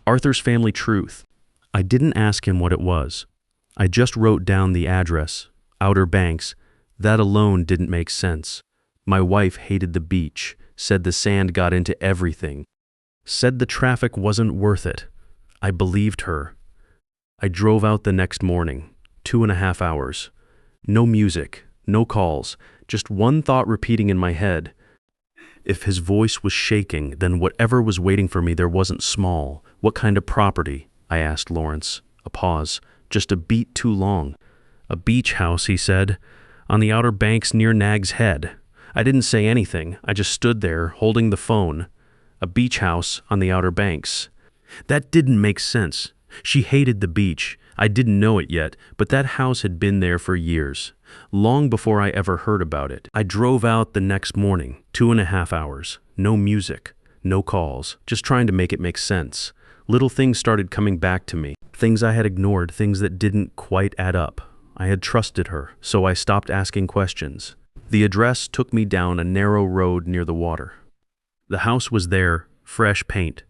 Arthur's family truth. I didn't ask him what it was. I just wrote down the address, Outer Banks. That alone didn't make sense. My wife hated the beach, said the sand got into everything, said the traffic wasn't worth it. I believed her. I drove out the next morning, 2.5 hours. No music, no calls, just one thought repeating in my head. If his voice was shaking, then whatever was waiting for me there wasn't small. What kind of property? I asked Lawrence. A pause, just a beat too long. A beach house, he said, on the Outer Banks near Nag's Head. I didn't say anything. I just stood there, holding the phone. A beach house on the Outer Banks. That didn't make sense. She hated the beach. I didn't know it yet, but that house had been there for years, long before I ever heard about it. I drove out the next morning, 2.5 hours. No music, no calls, just trying to make it make sense. Little things started coming back to me, things I had ignored, things that didn't quite add up. I had trusted her, so I stopped asking questions. The address took me down a narrow road near the water. The house was there, fresh paint.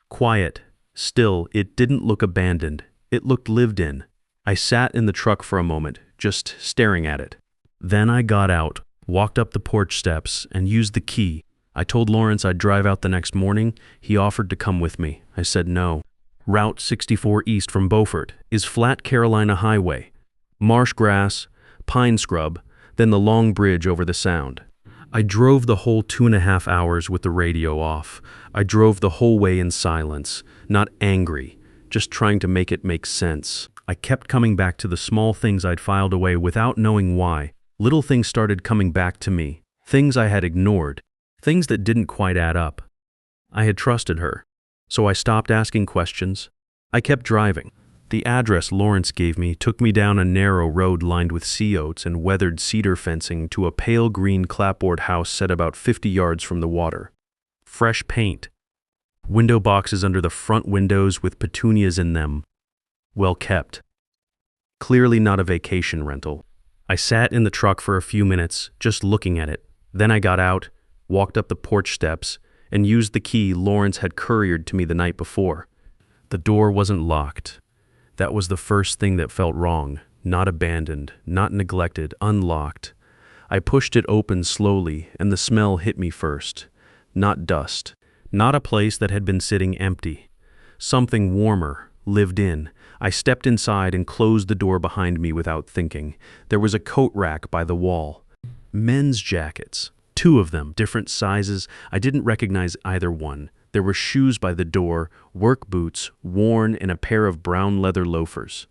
Quiet, still, it didn't look abandoned. It looked lived in. I sat in the truck for a moment, just staring at it. Then I got out, walked up the porch steps, and used the key. I told Lawrence I'd drive out the next morning. He offered to come with me. I said no. Route 64 east from Beaufort is flat Carolina highway. Marsh grass, pine scrub, then the long bridge over the Sound. I drove the whole 2.5 hours with the radio off. I drove the whole way in silence, not angry, just trying to make it make sense. I kept coming back to the small things I'd filed away without knowing why. Little things started coming back to me, things I had ignored, things that didn't quite add up. I had trusted her, so I stopped asking questions. I kept driving. The address Lawrence gave me took me down a narrow road lined with sea oats and weathered cedar fencing to a pale green clapboard house set about 50 yards from the water. Fresh paint. Window boxes under the front windows with petunias in them. Well kept. Clearly not a vacation rental. I sat in the truck for a few minutes, just looking at it. Then I got out, walked up the porch steps, and used the key Lawrence had couriered to me the night before. The door wasn't locked. That was the first thing that felt wrong. Not abandoned, not neglected, unlocked. I pushed it open slowly, and the smell hit me first. Not dust. Not a place that had been sitting empty. Something warmer, lived in. I stepped inside and closed the door behind me without thinking. There was a coat rack by the wall. Men's jackets. 2 of them, different sizes. I didn't recognize either one. There were shoes by the door, work boots, worn, and a pair of brown leather loafers.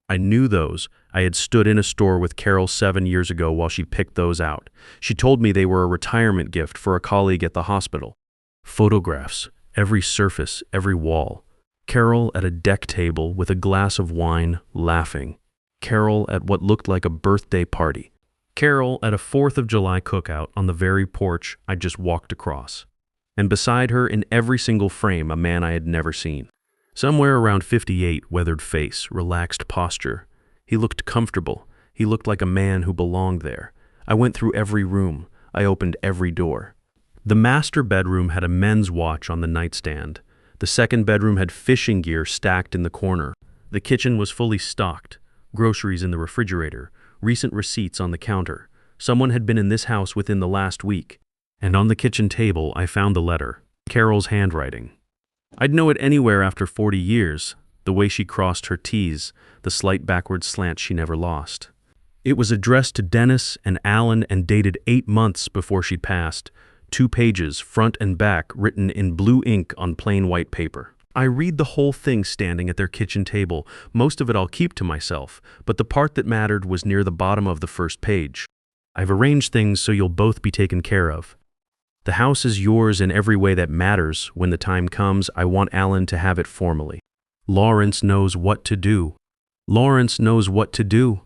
I knew those. I had stood in a store with Carol 7 years ago while she picked those out. She told me they were a retirement gift for a colleague at the hospital. Photographs, every surface, every wall. Carol at a deck table with a glass of wine, laughing. Carol at what looked like a birthday party. Carol at a 4th of July cookout on the very porch I just walked across. And beside her, in every single frame, a man I had never seen. Somewhere around 58, weathered face, relaxed posture. He looked comfortable. He looked like a man who belonged there. I went through every room. I opened every door. The master bedroom had a men's watch on the nightstand. The second bedroom had fishing gear stacked in the corner. The kitchen was fully stocked. Groceries in the refrigerator. Recent receipts on the counter. Someone had been in this house within the last week. And on the kitchen table, I found the letter. Carol's handwriting. I'd know it anywhere after 40 years, the way she crossed her T's, the slight backward slant she never lost. It was addressed to Dennis and Alan and dated 8 months before she'd passed. 2 pages, front and back, written in blue ink on plain white paper. I read the whole thing standing at their kitchen table. Most of it I'll keep to myself, but the part that mattered was near the bottom of the first page. I've arranged things so you'll both be taken care of. The house is yours in every way that matters. When the time comes, I want Alan to have it formally. Lawrence knows what to do. Lawrence knows what to do.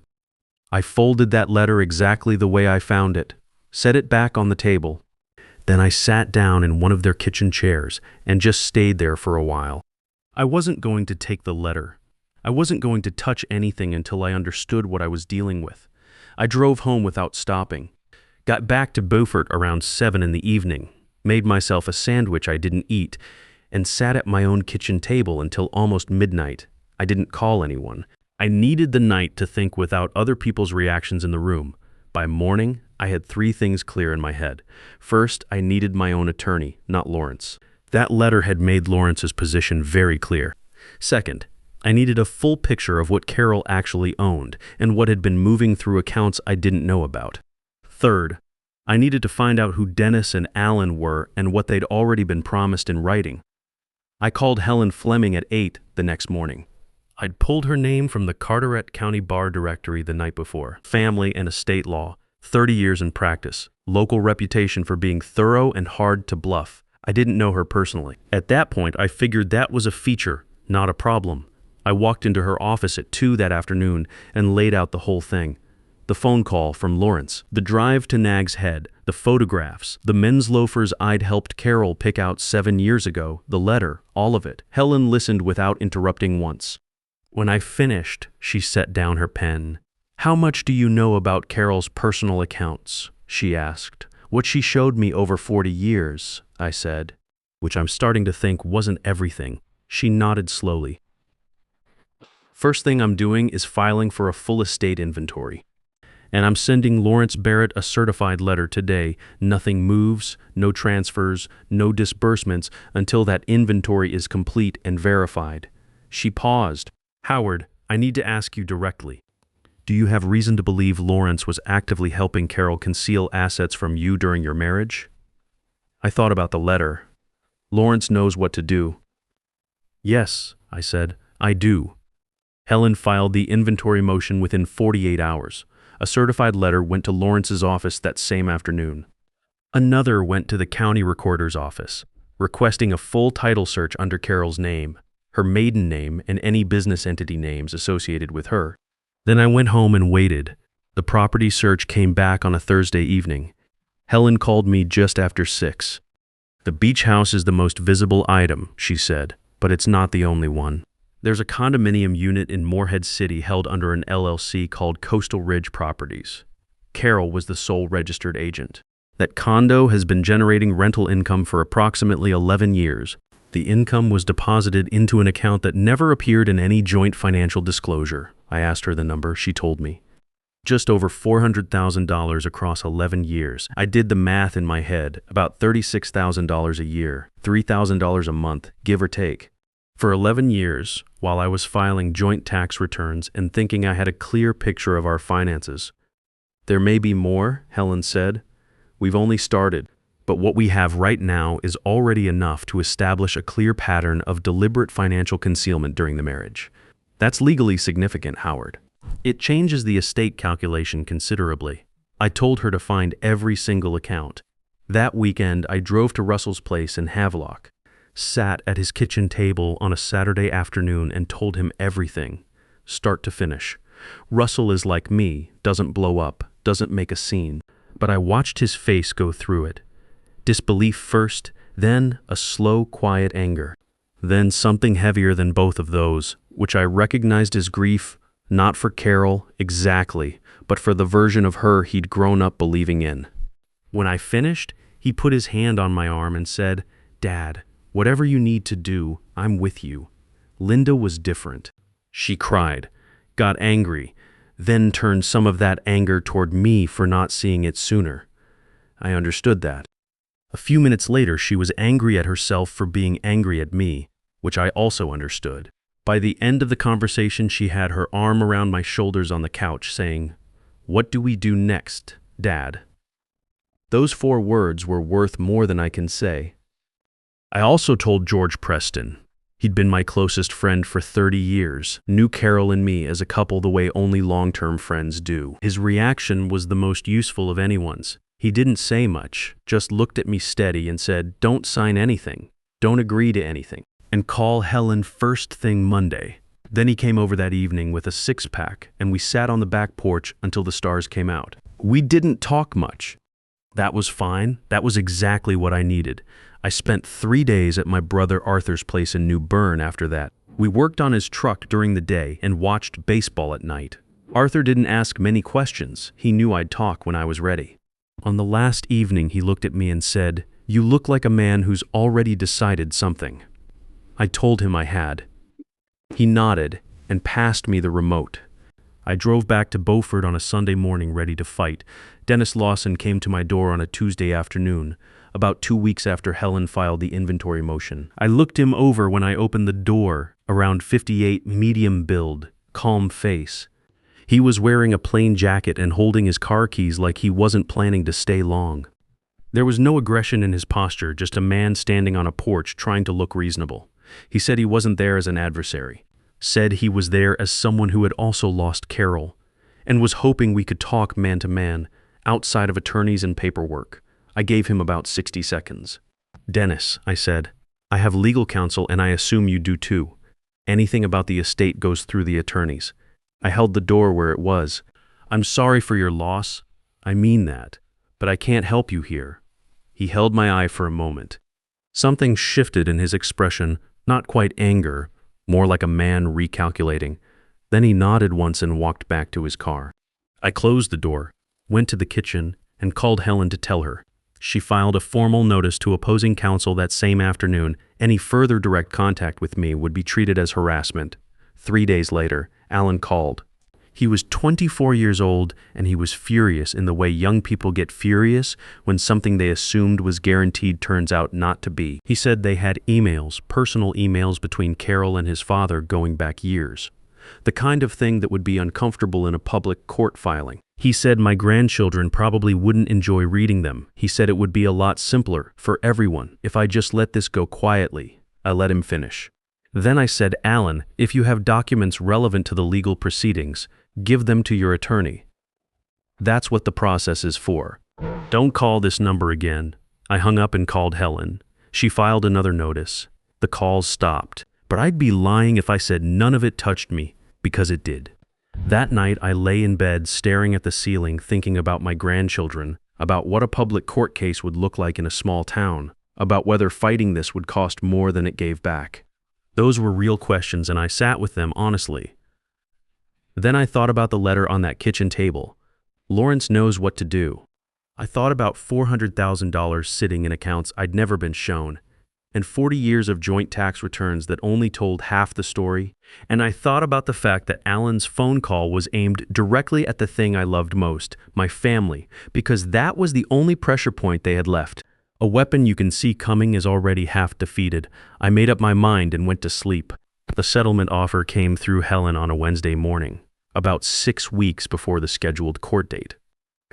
I folded that letter exactly the way I found it, set it back on the table. Then I sat down in one of their kitchen chairs and just stayed there for a while. I wasn't going to take the letter. I wasn't going to touch anything until I understood what I was dealing with. I drove home without stopping. Got back to Beaufort around 7 in the evening, made myself a sandwich I didn't eat, and sat at my own kitchen table until almost midnight. I didn't call anyone. I needed the night to think without other people's reactions in the room. By morning, I had three things clear in my head. First, I needed my own attorney, not Lawrence. That letter had made Lawrence's position very clear. Second, I needed a full picture of what Carol actually owned and what had been moving through accounts I didn't know about. Third, I needed to find out who Dennis and Alan were and what they'd already been promised in writing. I called Helen Fleming at 8 the next morning. I'd pulled her name from the Carteret County Bar Directory the night before. Family and estate law, 30 years in practice, local reputation for being thorough and hard to bluff. I didn't know her personally. At that point, I figured that was a feature, not a problem. I walked into her office at 2 that afternoon and laid out the whole thing. The phone call from Lawrence, the drive to Nag's Head, the photographs, the men's loafers I'd helped Carol pick out 7 years ago, the letter, all of it. Helen listened without interrupting once. When I finished, she set down her pen. "How much do you know about Carol's personal accounts?" she asked. "What she showed me over 40 years, I said, which I'm starting to think wasn't everything. She nodded slowly. "First thing I'm doing is filing for a full estate inventory. And I'm sending Lawrence Barrett a certified letter today. Nothing moves, no transfers, no disbursements until that inventory is complete and verified." She paused. "Howard, I need to ask you directly. Do you have reason to believe Lawrence was actively helping Carol conceal assets from you during your marriage?" I thought about the letter. "Lawrence knows what to do." "Yes," I said, "I do." Helen filed the inventory motion within 48 hours. A certified letter went to Lawrence's office that same afternoon. Another went to the county recorder's office, requesting a full title search under Carol's name, her maiden name, and any business entity names associated with her. Then I went home and waited. The property search came back on a Thursday evening. Helen called me just after 6. "The beach house is the most visible item," she said, "but it's not the only one. There's a condominium unit in Morehead City held under an LLC called Coastal Ridge Properties. Carol was the sole registered agent. That condo has been generating rental income for approximately 11 years. The income was deposited into an account that never appeared in any joint financial disclosure." I asked her the number. She told me. "Just over $400,000 across 11 years. I did the math in my head, about $36,000 a year, $3,000 a month, give or take. For 11 years, while I was filing joint tax returns and thinking I had a clear picture of our finances. There may be more," Helen said. "We've only started, but what we have right now is already enough to establish a clear pattern of deliberate financial concealment during the marriage. That's legally significant, Howard. It changes the estate calculation considerably." I told her to find every single account. That weekend, I drove to Russell's place in Havelock, sat at his kitchen table on a Saturday afternoon and told him everything, start to finish. Russell is like me, doesn't blow up, doesn't make a scene, but I watched his face go through it. Disbelief first, then a slow, quiet anger. Then something heavier than both of those, which I recognized as grief, not for Carol, exactly, but for the version of her he'd grown up believing in. When I finished, he put his hand on my arm and said, "Dad, whatever you need to do, I'm with you." Linda was different. She cried, got angry, then turned some of that anger toward me for not seeing it sooner. I understood that. A few minutes later, she was angry at herself for being angry at me, which I also understood. By the end of the conversation, she had her arm around my shoulders on the couch, saying, "What do we do next, Dad?" Those 4 words were worth more than I can say. I also told George Preston. He'd been my closest friend for 30 years, knew Carol and me as a couple the way only long-term friends do. His reaction was the most useful of anyone's. He didn't say much, just looked at me steady and said, "Don't sign anything, don't agree to anything, and call Helen first thing Monday." Then he came over that evening with a 6-pack, and we sat on the back porch until the stars came out. We didn't talk much. That was fine. That was exactly what I needed. I spent 3 days at my brother Arthur's place in New Bern after that. We worked on his truck during the day and watched baseball at night. Arthur didn't ask many questions. He knew I'd talk when I was ready. On the last evening, he looked at me and said, "You look like a man who's already decided something." I told him I had. He nodded and passed me the remote. I drove back to Beaufort on a Sunday morning ready to fight. Dennis Lawson came to my door on a Tuesday afternoon, about 2 weeks after Helen filed the inventory motion. I looked him over when I opened the door, around 58, medium build, calm face. He was wearing a plain jacket and holding his car keys like he wasn't planning to stay long. There was no aggression in his posture, just a man standing on a porch trying to look reasonable. He said he wasn't there as an adversary. Said he was there as someone who had also lost Carol, and was hoping we could talk man to man, outside of attorneys and paperwork. I gave him about 60 seconds. Dennis, I said, I have legal counsel and I assume you do too. Anything about the estate goes through the attorneys. I held the door where it was. I'm sorry for your loss. I mean that. But I can't help you here. He held my eye for a moment. Something shifted in his expression, not quite anger, more like a man recalculating. Then he nodded once and walked back to his car. I closed the door, went to the kitchen, and called Helen to tell her. She filed a formal notice to opposing counsel that same afternoon. Any further direct contact with me would be treated as harassment. 3 days later, Alan called. He was 24 years old, and he was furious in the way young people get furious when something they assumed was guaranteed turns out not to be. He said they had emails, personal emails between Carol and his father going back years. The kind of thing that would be uncomfortable in a public court filing. He said my grandchildren probably wouldn't enjoy reading them. He said it would be a lot simpler for everyone if I just let this go quietly. I let him finish. Then I said, Alan, if you have documents relevant to the legal proceedings, give them to your attorney. That's what the process is for. Don't call this number again. I hung up and called Helen. She filed another notice. The calls stopped, but I'd be lying if I said none of it touched me, because it did. That night I lay in bed staring at the ceiling thinking about my grandchildren, about what a public court case would look like in a small town, about whether fighting this would cost more than it gave back. Those were real questions and I sat with them honestly. Then I thought about the letter on that kitchen table. Lawrence knows what to do. I thought about $400,000 sitting in accounts I'd never been shown, and 40 years of joint tax returns that only told half the story, and I thought about the fact that Alan's phone call was aimed directly at the thing I loved most, my family, because that was the only pressure point they had left. A weapon you can see coming is already half defeated. I made up my mind and went to sleep. The settlement offer came through Helen on a Wednesday morning, about 6 weeks before the scheduled court date.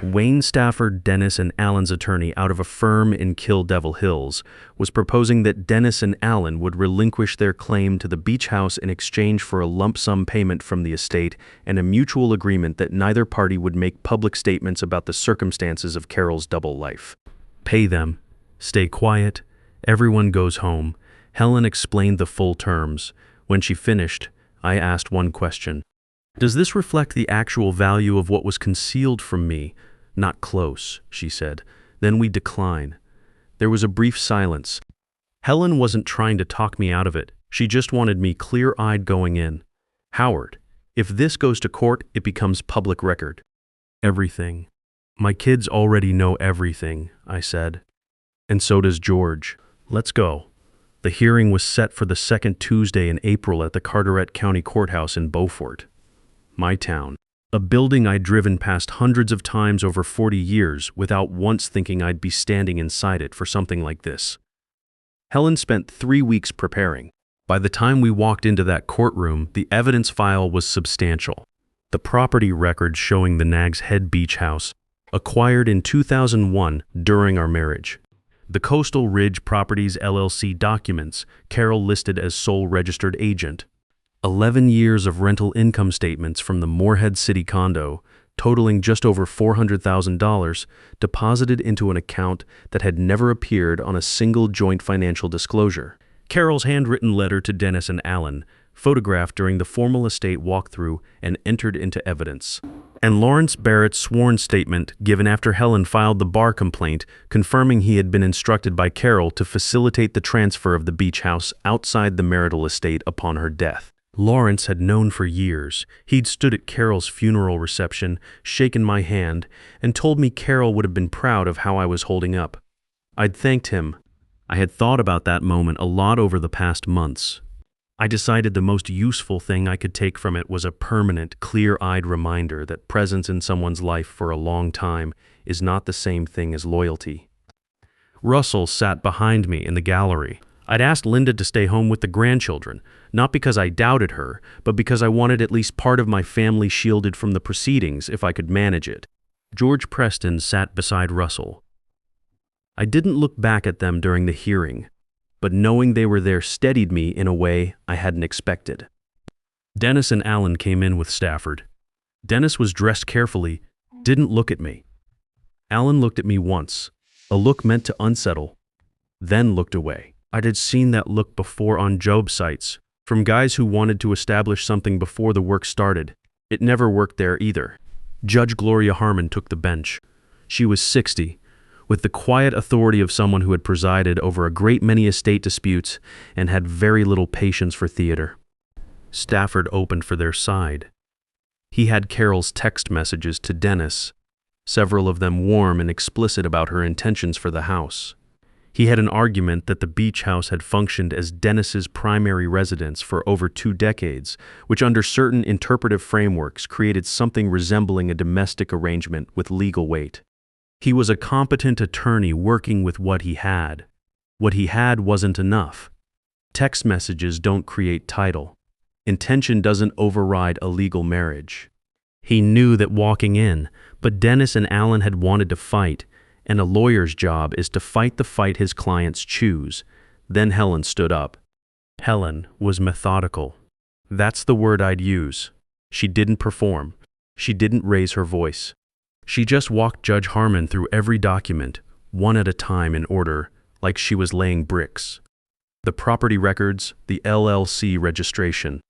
Wayne Stafford, Dennis and Alan's attorney out of a firm in Kill Devil Hills, was proposing that Dennis and Alan would relinquish their claim to the beach house in exchange for a lump sum payment from the estate and a mutual agreement that neither party would make public statements about the circumstances of Carol's double life. Pay them. Stay quiet. Everyone goes home. Helen explained the full terms. When she finished, I asked one question. Does this reflect the actual value of what was concealed from me? Not close, she said. Then we decline. There was a brief silence. Helen wasn't trying to talk me out of it. She just wanted me clear-eyed going in. Howard, if this goes to court, it becomes public record. Everything. My kids already know everything, I said. And so does George. Let's go. The hearing was set for the second Tuesday in April at the Carteret County Courthouse in Beaufort. My town. A building I'd driven past hundreds of times over 40 years without once thinking I'd be standing inside it for something like this. Helen spent 3 weeks preparing. By the time we walked into that courtroom, the evidence file was substantial. The property records showing the Nags Head Beach House, acquired in 2001 during our marriage. The Coastal Ridge Properties LLC documents, Carol listed as sole registered agent. 11 years of rental income statements from the Moorhead City condo, totaling just over $400,000, deposited into an account that had never appeared on a single joint financial disclosure. Carol's handwritten letter to Dennis and Alan, photographed during the formal estate walkthrough and entered into evidence. And Lawrence Barrett's sworn statement given after Helen filed the bar complaint, confirming he had been instructed by Carol to facilitate the transfer of the beach house outside the marital estate upon her death. Lawrence had known for years. He'd stood at Carol's funeral reception, shaken my hand, and told me Carol would have been proud of how I was holding up. I'd thanked him. I had thought about that moment a lot over the past months. I decided the most useful thing I could take from it was a permanent, clear-eyed reminder that presence in someone's life for a long time is not the same thing as loyalty. Russell sat behind me in the gallery. I'd asked Linda to stay home with the grandchildren, not because I doubted her, but because I wanted at least part of my family shielded from the proceedings if I could manage it. George Preston sat beside Russell. I didn't look back at them during the hearing, but knowing they were there steadied me in a way I hadn't expected. Dennis and Alan came in with Stafford. Dennis was dressed carefully, didn't look at me. Alan looked at me once, a look meant to unsettle, then looked away. I had seen that look before on job sites, from guys who wanted to establish something before the work started. It never worked there either. Judge Gloria Harmon took the bench. She was 60, with the quiet authority of someone who had presided over a great many estate disputes and had very little patience for theater. Stafford opened for their side. He had Carol's text messages to Dennis, several of them warm and explicit about her intentions for the house. He had an argument that the beach house had functioned as Dennis's primary residence for over 2 decades, which under certain interpretive frameworks created something resembling a domestic arrangement with legal weight. He was a competent attorney working with what he had. What he had wasn't enough. Text messages don't create title. Intention doesn't override a legal marriage. He knew that walking in, but Dennis and Alan had wanted to fight, and a lawyer's job is to fight the fight his clients choose. Then Helen stood up. Helen was methodical. That's the word I'd use. She didn't perform. She didn't raise her voice. She just walked Judge Harmon through every document, one at a time in order, like she was laying bricks. The property records, the LLC registration,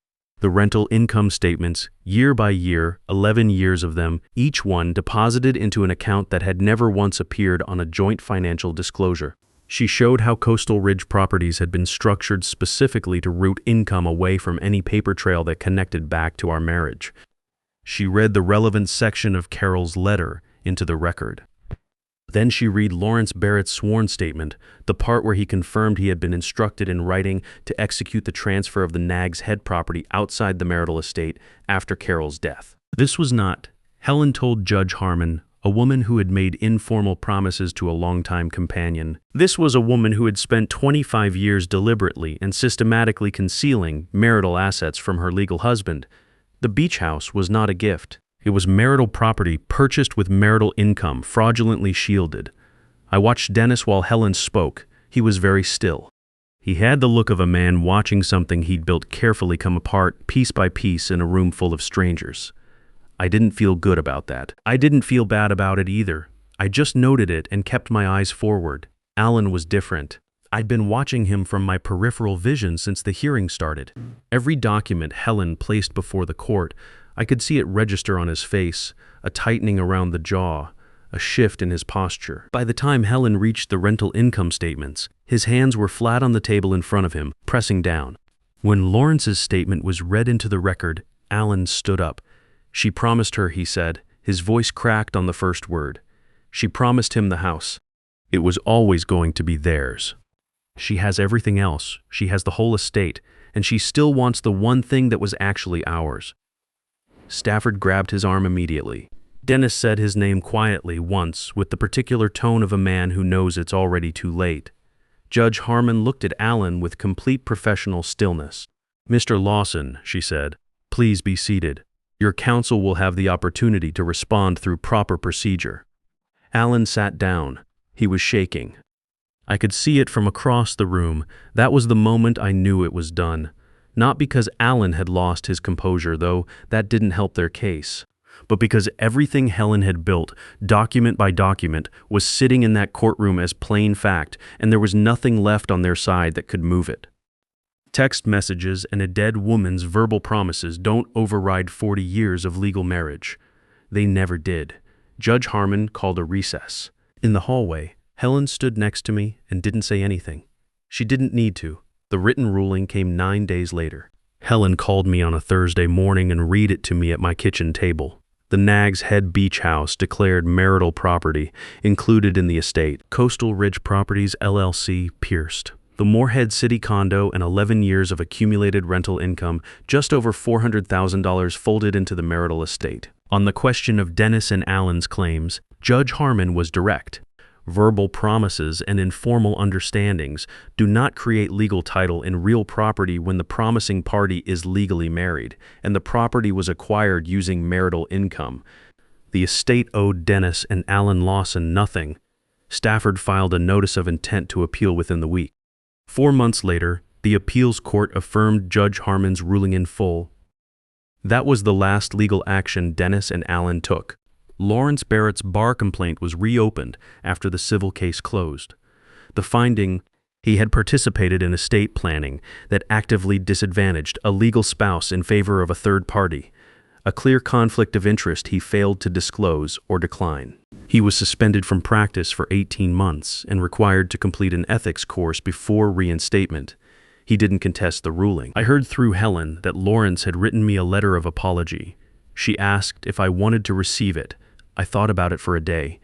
the rental income statements, year by year, 11 years of them, each one deposited into an account that had never once appeared on a joint financial disclosure. She showed how Coastal Ridge Properties had been structured specifically to route income away from any paper trail that connected back to our marriage. She read the relevant section of Carol's letter into the record. Then she read Lawrence Barrett's sworn statement, the part where he confirmed he had been instructed in writing to execute the transfer of the Nags Head property outside the marital estate after Carol's death. This was not, Helen told Judge Harmon, a woman who had made informal promises to a longtime companion. This was a woman who had spent 25 years deliberately and systematically concealing marital assets from her legal husband. The beach house was not a gift. It was marital property purchased with marital income, fraudulently shielded. I watched Dennis while Helen spoke. He was very still. He had the look of a man watching something he'd built carefully come apart, piece by piece, in a room full of strangers. I didn't feel good about that. I didn't feel bad about it either. I just noted it and kept my eyes forward. Alan was different. I'd been watching him from my peripheral vision since the hearing started. Every document Helen placed before the court, I could see it register on his face, a tightening around the jaw, a shift in his posture. By the time Helen reached the rental income statements, his hands were flat on the table in front of him, pressing down. When Lawrence's statement was read into the record, Alan stood up. She promised her, he said. His voice cracked on the first word. She promised him the house. It was always going to be theirs. She has everything else. She has the whole estate, and she still wants the one thing that was actually ours. Stafford grabbed his arm immediately. Dennis said his name quietly once, with the particular tone of a man who knows it's already too late. Judge Harmon looked at Alan with complete professional stillness. "Mr. Lawson," she said, "please be seated. Your counsel will have the opportunity to respond through proper procedure." Alan sat down. He was shaking. I could see it from across the room. That was the moment I knew it was done. Not because Alan had lost his composure, though that didn't help their case, but because everything Helen had built, document by document, was sitting in that courtroom as plain fact, and there was nothing left on their side that could move it. Text messages and a dead woman's verbal promises don't override 40 years of legal marriage. They never did. Judge Harmon called a recess. In the hallway, Helen stood next to me and didn't say anything. She didn't need to. The written ruling came 9 days later. Helen called me on a Thursday morning and read it to me at my kitchen table. The Nag's Head Beach House declared marital property, included in the estate. Coastal Ridge Properties, LLC, pierced. The Morehead City condo and 11 years of accumulated rental income, just over $400,000 folded into the marital estate. On the question of Dennis and Allen's claims, Judge Harmon was direct. Verbal promises and informal understandings do not create legal title in real property when the promising party is legally married, and the property was acquired using marital income. The estate owed Dennis and Allen Lawson nothing. Stafford filed a notice of intent to appeal within the week. 4 months later, the appeals court affirmed Judge Harmon's ruling in full. That was the last legal action Dennis and Allen took. Lawrence Barrett's bar complaint was reopened after the civil case closed. The finding, he had participated in estate planning that actively disadvantaged a legal spouse in favor of a third party, a clear conflict of interest he failed to disclose or decline. He was suspended from practice for 18 months and required to complete an ethics course before reinstatement. He didn't contest the ruling. I heard through Helen that Lawrence had written me a letter of apology. She asked if I wanted to receive it. I thought about it for a day.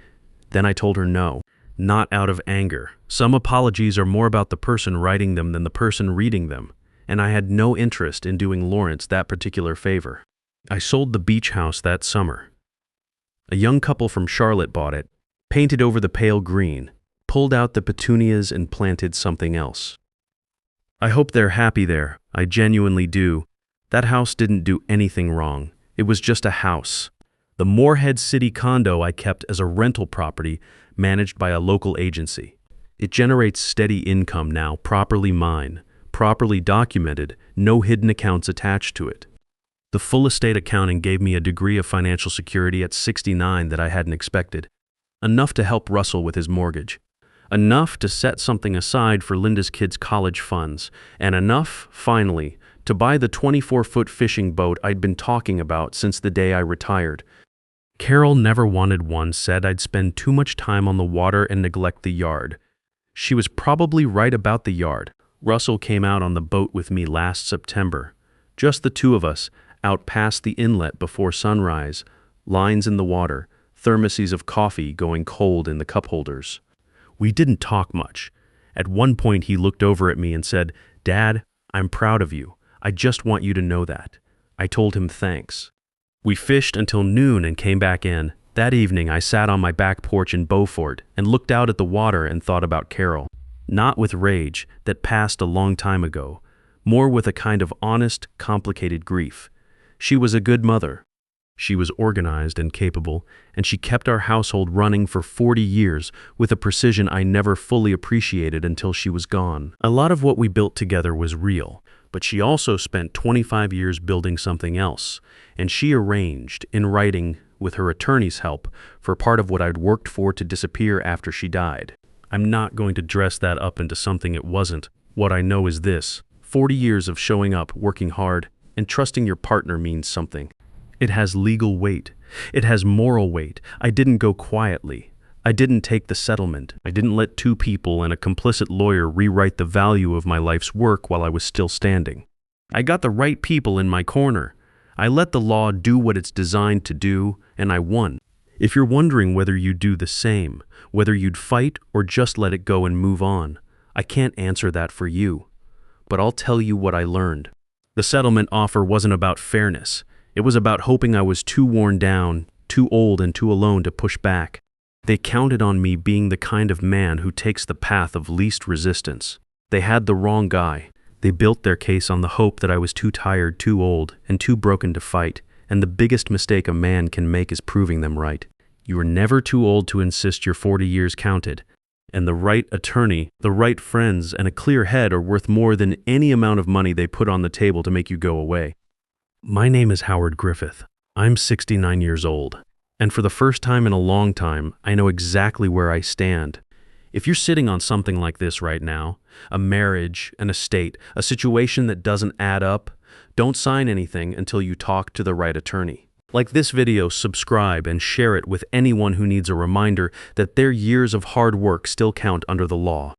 Then I told her no, not out of anger. Some apologies are more about the person writing them than the person reading them, and I had no interest in doing Lawrence that particular favor. I sold the beach house that summer. A young couple from Charlotte bought it, painted over the pale green, pulled out the petunias and planted something else. I hope they're happy there. I genuinely do. That house didn't do anything wrong. It was just a house. The Morehead City condo I kept as a rental property managed by a local agency. It generates steady income now, properly mine, properly documented, no hidden accounts attached to it. The full estate accounting gave me a degree of financial security at 69 that I hadn't expected. Enough to help Russell with his mortgage. Enough to set something aside for Linda's kids' college funds. And enough, finally, to buy the 24-foot fishing boat I'd been talking about since the day I retired. Carol never wanted one, said I'd spend too much time on the water and neglect the yard. She was probably right about the yard. Russell came out on the boat with me last September. Just the two of us, out past the inlet before sunrise, lines in the water, thermoses of coffee going cold in the cup holders. We didn't talk much. At one point he looked over at me and said, "Dad, I'm proud of you. I just want you to know that." I told him thanks. We fished until noon and came back in. That evening I sat on my back porch in Beaufort and looked out at the water and thought about Carol. Not with rage, that passed a long time ago, more with a kind of honest, complicated grief. She was a good mother. She was organized and capable, and she kept our household running for 40 years with a precision I never fully appreciated until she was gone. A lot of what we built together was real, but she also spent 25 years building something else, and she arranged, in writing, with her attorney's help, for part of what I'd worked for to disappear after she died. I'm not going to dress that up into something it wasn't. What I know is this: 40 years of showing up, working hard, and trusting your partner means something. It has legal weight. It has moral weight. I didn't go quietly. I didn't take the settlement. I didn't let two people and a complicit lawyer rewrite the value of my life's work while I was still standing. I got the right people in my corner. I let the law do what it's designed to do, and I won. If you're wondering whether you'd do the same, whether you'd fight or just let it go and move on, I can't answer that for you. But I'll tell you what I learned. The settlement offer wasn't about fairness. It was about hoping I was too worn down, too old and too alone to push back. They counted on me being the kind of man who takes the path of least resistance. They had the wrong guy. They built their case on the hope that I was too tired, too old, and too broken to fight, and the biggest mistake a man can make is proving them right. You are never too old to insist your 40 years counted, and the right attorney, the right friends, and a clear head are worth more than any amount of money they put on the table to make you go away. My name is Howard Griffith. I'm 69 years old, and for the first time in a long time, I know exactly where I stand. If you're sitting on something like this right now, a marriage, an estate, a situation that doesn't add up, don't sign anything until you talk to the right attorney. Like this video, subscribe and share it with anyone who needs a reminder that their years of hard work still count under the law.